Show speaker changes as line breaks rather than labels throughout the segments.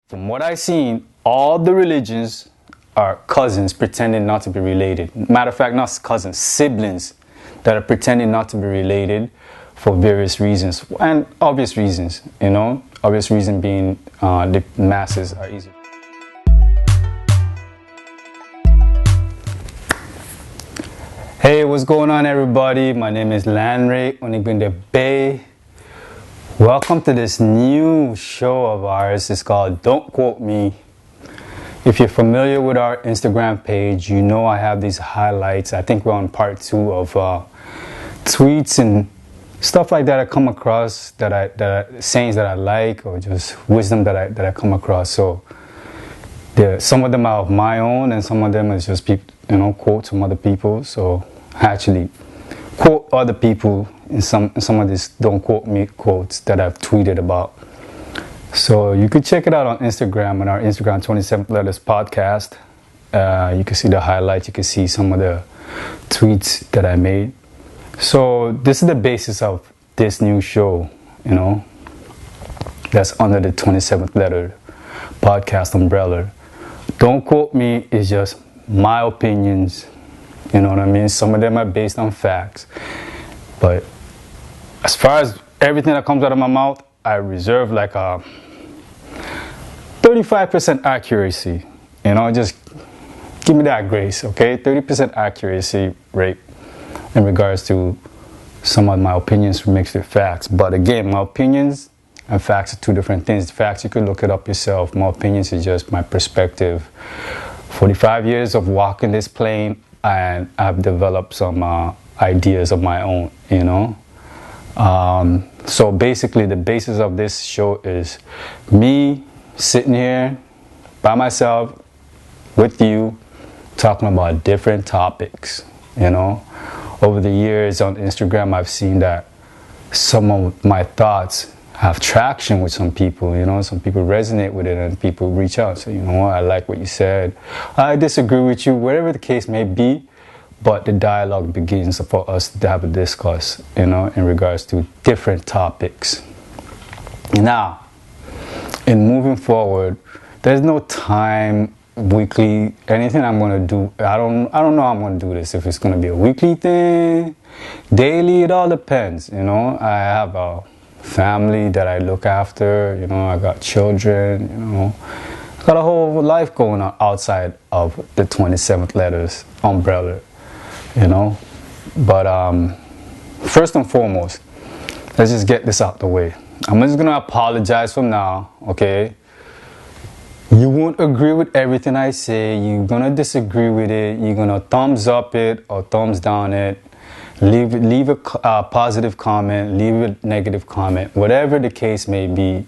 From what I've seen, all the religions are cousins pretending not to be related. Matter of fact, not cousins, siblings that are pretending not to be related for various reasons and obvious reasons, you know. Obvious reason being the masses are easy. Hey, what's going on, everybody? My name is Lanray Onigbinde Bay. Welcome to this new show of ours. It's called Don't Quote Me. If you're familiar with our Instagram page, you know I have these highlights. I think we're on part 2 of tweets and stuff like that I come across, sayings that I like, or just wisdom that I come across. So some of them are of my own, and some of them is just people, quotes from other people. So I actually quote other people in some of these Don't Quote Me quotes that I've tweeted about. So you could check it out on Instagram, on our Instagram 27th Letters podcast. You can see the highlights. You can see some of the tweets that I made. So this is the basis of this new show, that's under the 27th Letter podcast umbrella. Don't Quote Me is just my opinions, you know what I mean? Some of them are based on facts. But as far as everything that comes out of my mouth, I reserve like a 35% accuracy. Just give me that grace, okay? 30% accuracy rate in regards to some of my opinions mixed with facts. But again, my opinions and facts are two different things. Facts, you can look it up yourself. My opinions is just my perspective. 45 years of walking this plane, and I've developed some ideas of my own, So basically the basis of this show is me sitting here by myself with you talking about different topics, Over the years on Instagram, I've seen that some of my thoughts have traction with some people, some people resonate with it, and people reach out and say, I like what you said, I disagree with you, whatever the case may be. But the dialogue begins for us to have a discuss, in regards to different topics. Now, in moving forward, there's no time, weekly, anything I'm going to do. I don't know how I'm going to do this. If it's going to be a weekly thing, daily, it all depends, I have a family that I look after, I got children, I got a whole life going on outside of the 27th Letters umbrella. But first and foremost, let's just get this out the way. I'm just gonna apologize from now, okay? You won't agree with everything I say. You're gonna disagree with it. You're gonna thumbs up it or thumbs down it. Leave a positive comment, leave a negative comment, whatever the case may be.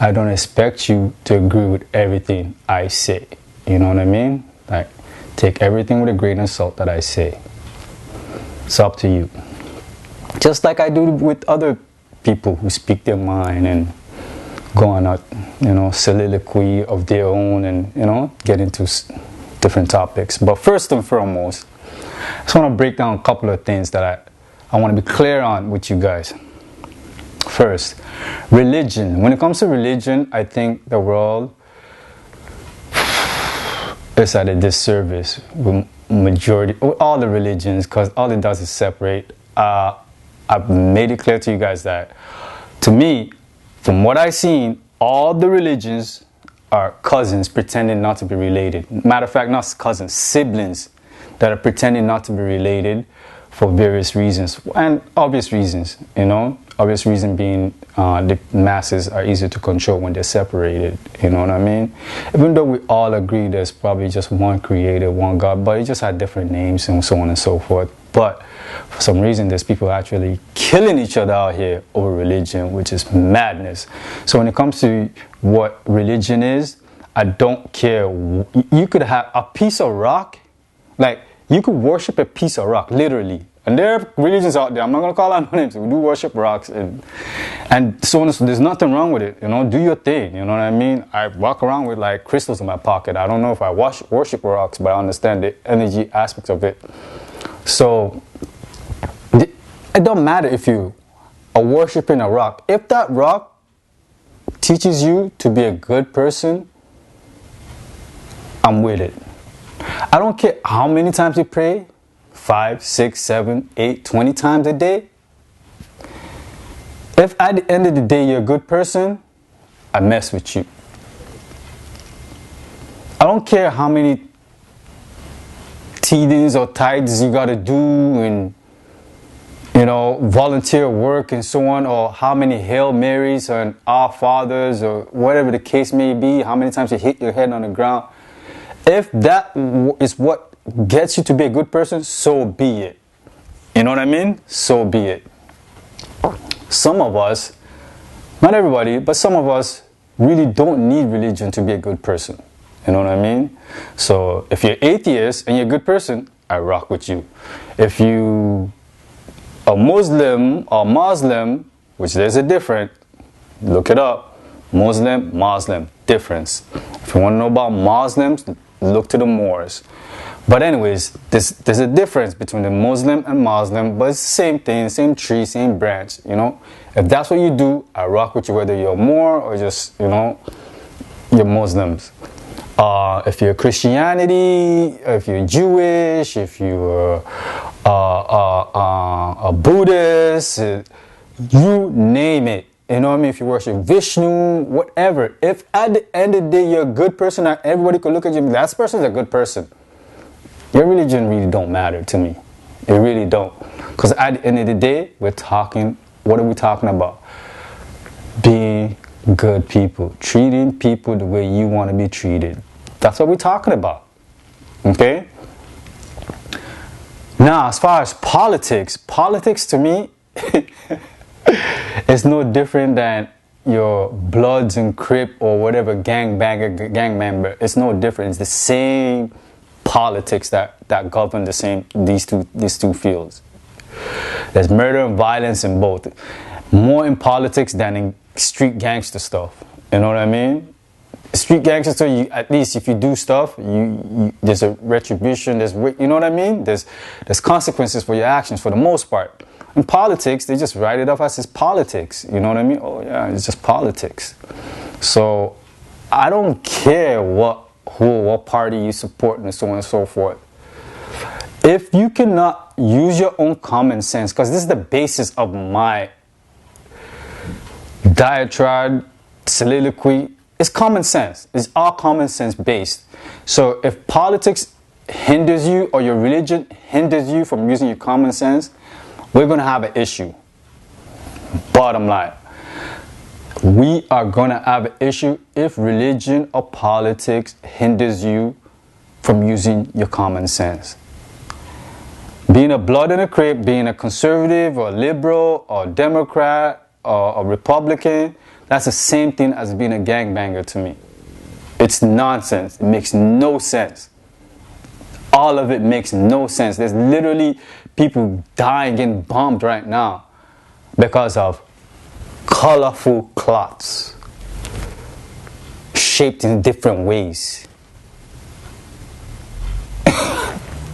I don't expect you to agree with everything I say. You know what I mean? Like, take everything with a grain of salt that I say. It's up to you. Just like I do with other people who speak their mind and go on a, soliloquy of their own and, get into different topics. But first and foremost, I just want to break down a couple of things that I want to be clear on with you guys. First, religion. When it comes to religion, I think the world is at a disservice with all the religions, because all it does is separate. I've made it clear to you guys that, to me, from what I've seen, all the religions are cousins pretending not to be related. Matter of fact, not cousins, siblings that are pretending not to be related for various reasons and obvious reasons, Obvious reason being the masses are easier to control when they're separated, you know what I mean? Even though we all agree there's probably just one creator, one God, but it just had different names and so on and so forth. But for some reason, there's people actually killing each other out here over religion, which is madness. So when it comes to what religion is, I don't care. You could have a piece of rock, like you could worship a piece of rock, literally. And there are religions out there, I'm not going to call out names, we do worship rocks and so on and so. There's nothing wrong with it, do your thing, you know what I mean? I walk around with like crystals in my pocket. I don't know if I worship rocks, but I understand the energy aspects of it. So it don't matter if you are worshiping a rock. If that rock teaches you to be a good person, I'm with it. I don't care how many times you pray, 5, 6, 7, 8, 20 times a day. If at the end of the day you're a good person, I mess with you. I don't care how many tithings or tithes you gotta do and volunteer work and so on, or how many Hail Marys and Our Fathers or whatever the case may be, how many times you hit your head on the ground. If that is what gets you to be a good person, so be it. You know what I mean? So be it. Some of us, not everybody, but some of us really don't need religion to be a good person. You know what I mean? So if you're atheist and you're a good person, I rock with you. If you are Muslim, which there's a difference, look it up. Muslim, difference. If you want to know about Muslims, look to the Moors. But anyways, there's a difference between the Muslim and Muslim, but it's the same thing, same tree, same branch, If that's what you do, I rock with you, whether you're Moor or just, you're Muslims. If you're Christianity, if you're Jewish, if you're a Buddhist, you name it. You know what I mean? If you worship Vishnu, whatever. If at the end of the day you're a good person, and everybody could look at you and that person's a good person, your religion really don't matter to me. It really don't. Because at the end of the day, what are we talking about? Being good people. Treating people the way you want to be treated. That's what we're talking about. Okay? Now, as far as politics to me it's no different than your Bloods and Crip or whatever gang member. It's no different. It's the same politics that govern these two fields. There's murder and violence in both. More in politics than in street gangster stuff. You know what I mean? Street gangster stuff, at least if you do stuff, there's a retribution. You know what I mean? There's consequences for your actions for the most part. In politics, they just write it off as it's politics. You know what I mean? Oh yeah, it's just politics. So I don't care what party you support and so on and so forth. If you cannot use your own common sense, because this is the basis of my diatribe, soliloquy, it's common sense. It's all common sense based. So if politics hinders you or your religion hinders you from using your common sense, we're going to have an issue. Bottom line. We are going to have an issue if religion or politics hinders you from using your common sense. Being a Blood and a Crip, being a conservative or liberal or Democrat or a Republican, that's the same thing as being a gangbanger to me. It's nonsense. It makes no sense. All of it makes no sense. There's literally people dying, getting bombed right now because of colorful clots shaped in different ways.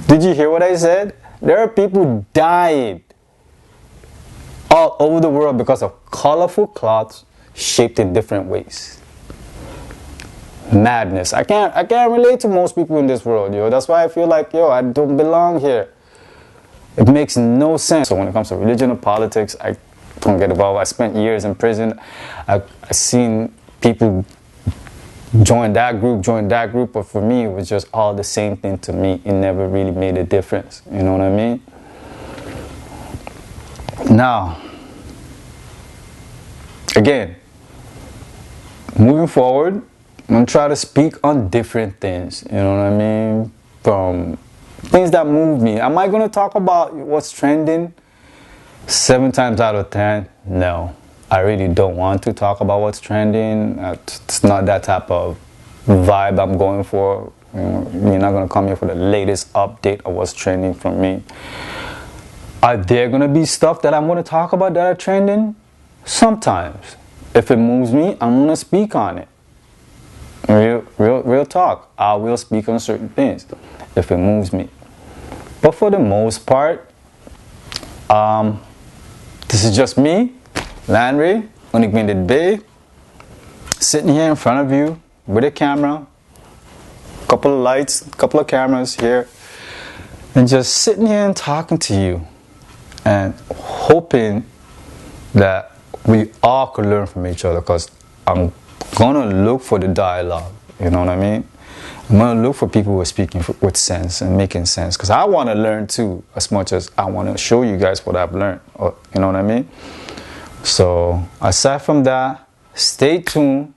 Did you hear what I said? There are people dying all over the world because of colorful clots shaped in different ways. Madness. I can't relate to most people in this world, That's why I feel like, I don't belong here. It makes no sense. So when it comes to religion or politics, I don't get involved. I spent years in prison. I've seen people join that group, but for me, it was just all the same thing to me. It never really made a difference. You know what I mean? Now, again, moving forward, I'm going to try to speak on different things, you know what I mean? From things that move me. Am I going to talk about what's trending? 7 times out of 10, no. I really don't want to talk about what's trending. It's not that type of vibe I'm going for. You're not going to come here for the latest update of what's trending from me. Are there going to be stuff that I'm going to talk about that are trending? Sometimes. If it moves me, I'm going to speak on it. Real talk. I will speak on certain things if it moves me. But for the most part, this is just me, Landry, Unigminded Bay, sitting here in front of you with a camera, couple of lights, a couple of cameras here, and just sitting here and talking to you, and hoping that we all could learn from each other, because I'm gonna look for the dialogue, you know what I mean? I'm gonna look for people who are speaking with sense and making sense, because I want to learn too, as much as I want to show you guys what I've learned, or, you know what I mean? So aside from that, stay tuned.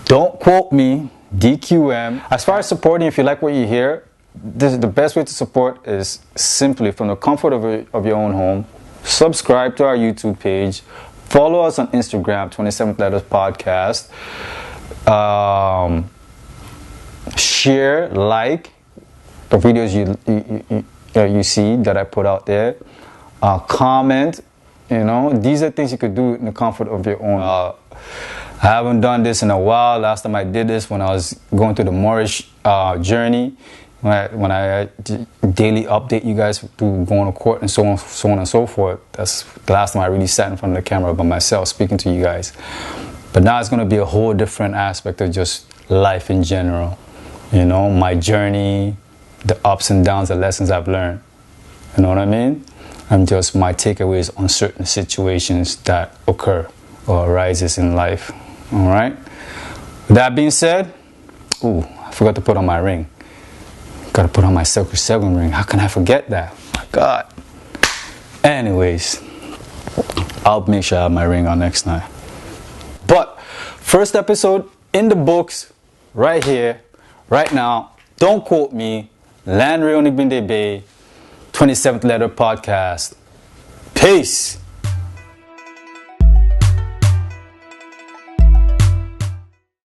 Don't quote me, DQM. As far as supporting, if you like what you hear, this is the best way to support is simply from the comfort of your own home. Subscribe to our YouTube page. Follow us on Instagram, 27th Letters Podcast. Share, like the videos you see that I put out there. Comment. You know, these are things you could do in the comfort of your own. I haven't done this in a while. Last time I did this when I was going through the Moorish journey, when I daily update you guys through going to court and so on and so forth. That's the last time I really sat in front of the camera by myself speaking to you guys. But now it's going to be a whole different aspect of just life in general. You know, my journey, the ups and downs, the lessons I've learned. You know what I mean? And just my takeaways on certain situations that occur or arises in life. All right. With that being said, I forgot to put on my ring. Got to put on my Circle 7 ring. How can I forget that? My God. Anyways, I'll make sure I have my ring on next time. But first episode in the books, right here, right now. Don't quote me. Landry Onigbinde Bay, 27th Letter Podcast. Peace.